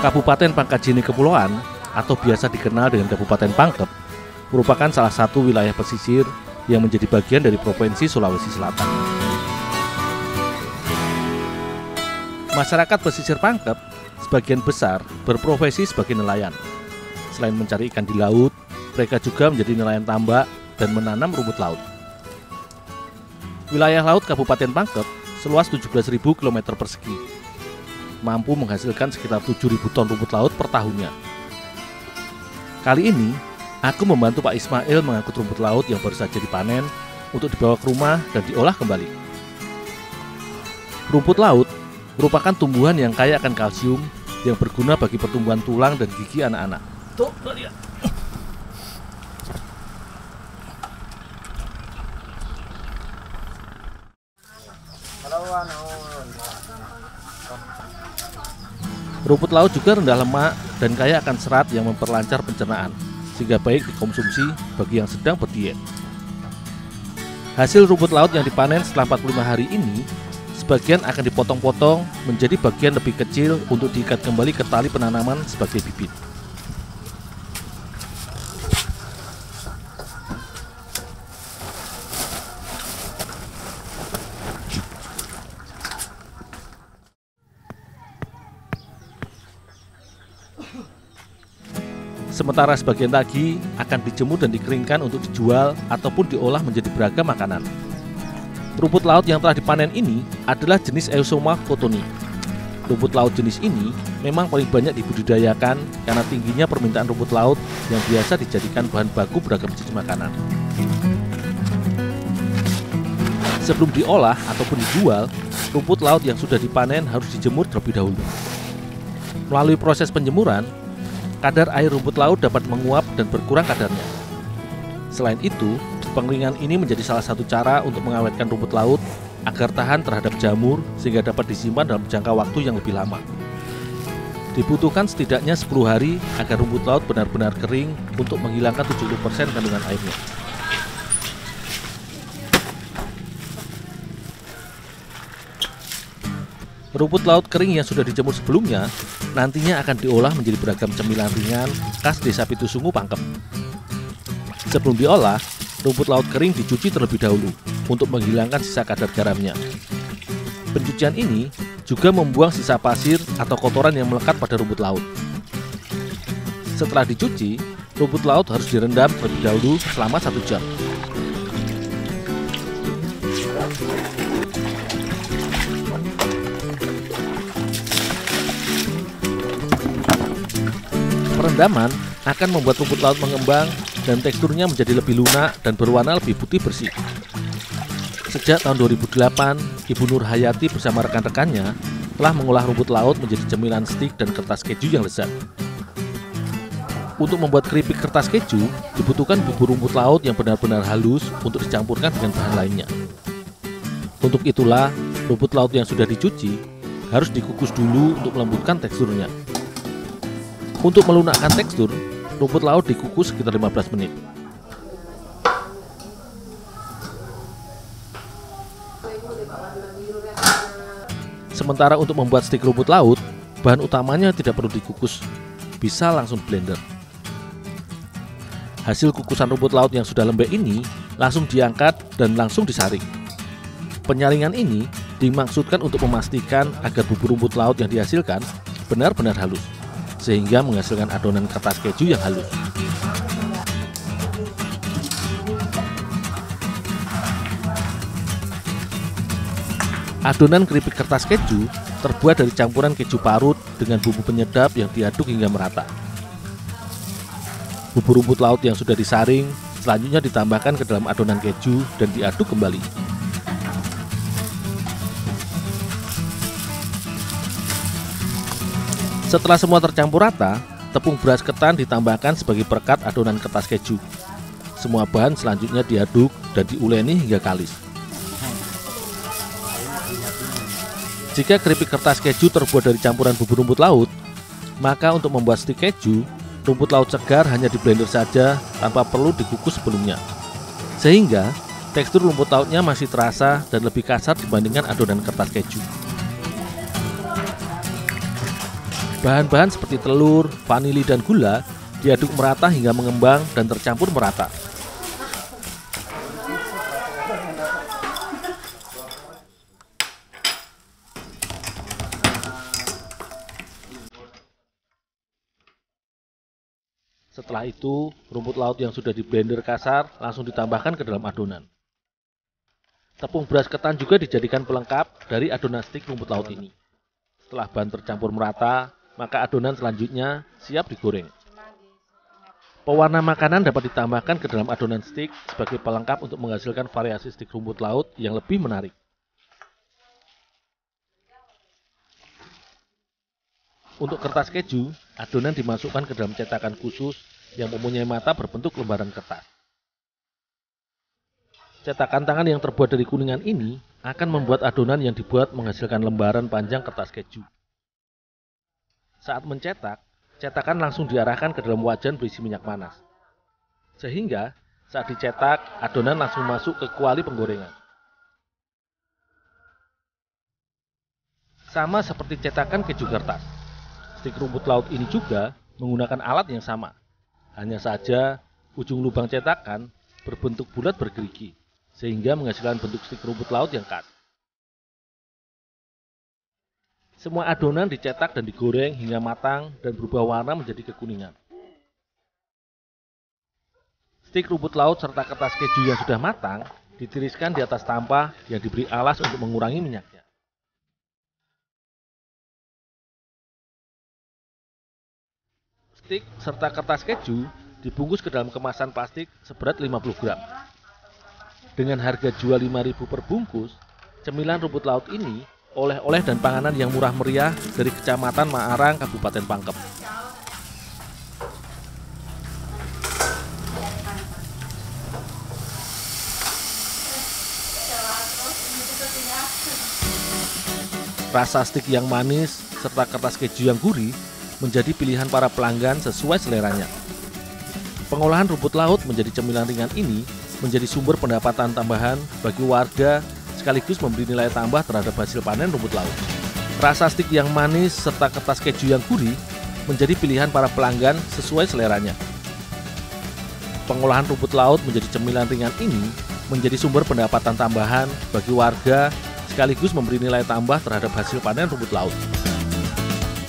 Kabupaten Pangkatjeni Kepulauan atau biasa dikenal dengan Kabupaten Pangkep merupakan salah satu wilayah pesisir yang menjadi bagian dari Provinsi Sulawesi Selatan. Masyarakat pesisir Pangkep sebagian besar berprofesi sebagai nelayan. Selain mencari ikan di laut, mereka juga menjadi nelayan tambak dan menanam rumput laut. Wilayah laut Kabupaten Pangkep seluas 17.000 km persegi, mampu menghasilkan sekitar 7.000 ton rumput laut per tahunnya. Kali ini, aku membantu Pak Ismail mengangkut rumput laut yang baru saja dipanen untuk dibawa ke rumah dan diolah kembali. Rumput laut merupakan tumbuhan yang kaya akan kalsium yang berguna bagi pertumbuhan tulang dan gigi anak-anak. Tuh, lihat. Rumput laut juga rendah lemak dan kaya akan serat yang memperlancar pencernaan, sehingga baik dikonsumsi bagi yang sedang berdiet. Hasil rumput laut yang dipanen setelah 45 hari ini, sebagian akan dipotong-potong menjadi bagian lebih kecil untuk diikat kembali ke tali penanaman sebagai bibit. Sementara sebagian lagi akan dijemur dan dikeringkan untuk dijual ataupun diolah menjadi beragam makanan. Rumput laut yang telah dipanen ini adalah jenis Eusoma cottoni. Rumput laut jenis ini memang paling banyak dibudidayakan karena tingginya permintaan rumput laut yang biasa dijadikan bahan baku beragam jenis makanan. Sebelum diolah ataupun dijual, rumput laut yang sudah dipanen harus dijemur terlebih dahulu. Melalui proses penjemuran, kadar air rumput laut dapat menguap dan berkurang kadarnya. Selain itu, pengeringan ini menjadi salah satu cara untuk mengawetkan rumput laut agar tahan terhadap jamur sehingga dapat disimpan dalam jangka waktu yang lebih lama. Dibutuhkan setidaknya 10 hari agar rumput laut benar-benar kering untuk menghilangkan 70% kandungan airnya. Rumput laut kering yang sudah dijemur sebelumnya nantinya akan diolah menjadi beragam cemilan ringan khas Desa Pitusungu, Pangkep. Sebelum diolah, rumput laut kering dicuci terlebih dahulu untuk menghilangkan sisa kadar garamnya. Pencucian ini juga membuang sisa pasir atau kotoran yang melekat pada rumput laut. Setelah dicuci, rumput laut harus direndam terlebih dahulu selama 1 jam. Perendaman akan membuat rumput laut mengembang dan teksturnya menjadi lebih lunak dan berwarna lebih putih bersih. Sejak tahun 2008, Ibu Nur Hayati bersama rekan-rekannya telah mengolah rumput laut menjadi cemilan stik dan kertas keju yang lezat. Untuk membuat keripik kertas keju, dibutuhkan bubur rumput laut yang benar-benar halus untuk dicampurkan dengan bahan lainnya. Untuk itulah, rumput laut yang sudah dicuci harus dikukus dulu untuk melembutkan teksturnya. Untuk melunakkan tekstur, rumput laut dikukus sekitar 15 menit. Sementara untuk membuat stik rumput laut, bahan utamanya tidak perlu dikukus, bisa langsung blender. Hasil kukusan rumput laut yang sudah lembek ini langsung diangkat dan langsung disaring. Penyaringan ini dimaksudkan untuk memastikan agar bubur rumput laut yang dihasilkan benar-benar halus, sehingga menghasilkan adonan kertas keju yang halus. Adonan keripik kertas keju terbuat dari campuran keju parut dengan bumbu penyedap yang diaduk hingga merata. Bubur rumput laut yang sudah disaring selanjutnya ditambahkan ke dalam adonan keju dan diaduk kembali. Setelah semua tercampur rata, tepung beras ketan ditambahkan sebagai perekat adonan kertas keju. Semua bahan selanjutnya diaduk dan diuleni hingga kalis. Jika keripik kertas keju terbuat dari campuran bubur rumput laut, maka untuk membuat stik keju, rumput laut segar hanya di blender saja tanpa perlu dikukus sebelumnya. Sehingga tekstur rumput lautnya masih terasa dan lebih kasar dibandingkan adonan kertas keju. Bahan-bahan seperti telur, vanili, dan gula diaduk merata hingga mengembang dan tercampur merata. Setelah itu, rumput laut yang sudah di blender kasar langsung ditambahkan ke dalam adonan. Tepung beras ketan juga dijadikan pelengkap dari adonan stik rumput laut ini. Setelah bahan tercampur merata, maka adonan selanjutnya siap digoreng. Pewarna makanan dapat ditambahkan ke dalam adonan stik sebagai pelengkap untuk menghasilkan variasi stik rumput laut yang lebih menarik. Untuk kertas keju, adonan dimasukkan ke dalam cetakan khusus yang mempunyai mata berbentuk lembaran kertas. Cetakan tangan yang terbuat dari kuningan ini akan membuat adonan yang dibuat menghasilkan lembaran panjang kertas keju. Saat mencetak, cetakan langsung diarahkan ke dalam wajan berisi minyak panas. Sehingga saat dicetak, adonan langsung masuk ke kuali penggorengan. Sama seperti cetakan keju kertas, stik rumput laut ini juga menggunakan alat yang sama. Hanya saja ujung lubang cetakan berbentuk bulat bergerigi, sehingga menghasilkan bentuk stik rumput laut yang khas. Semua adonan dicetak dan digoreng hingga matang dan berubah warna menjadi kekuningan. Stik rumput laut serta kertas keju yang sudah matang ditiriskan di atas tampah yang diberi alas untuk mengurangi minyaknya. Stik serta kertas keju dibungkus ke dalam kemasan plastik seberat 50 gram. Dengan harga jual 5.000 per bungkus, cemilan rumput laut ini oleh-oleh dan panganan yang murah meriah dari Kecamatan Maarang, Kabupaten Pangkep. Rasa stik yang manis serta kertas keju yang gurih menjadi pilihan para pelanggan sesuai seleranya. Pengolahan rumput laut menjadi cemilan ringan ini menjadi sumber pendapatan tambahan bagi warga sekaligus memberi nilai tambah terhadap hasil panen rumput laut. Rasa stik yang manis serta kertas keju yang gurih menjadi pilihan para pelanggan sesuai seleranya. Pengolahan rumput laut menjadi cemilan ringan ini menjadi sumber pendapatan tambahan bagi warga sekaligus memberi nilai tambah terhadap hasil panen rumput laut.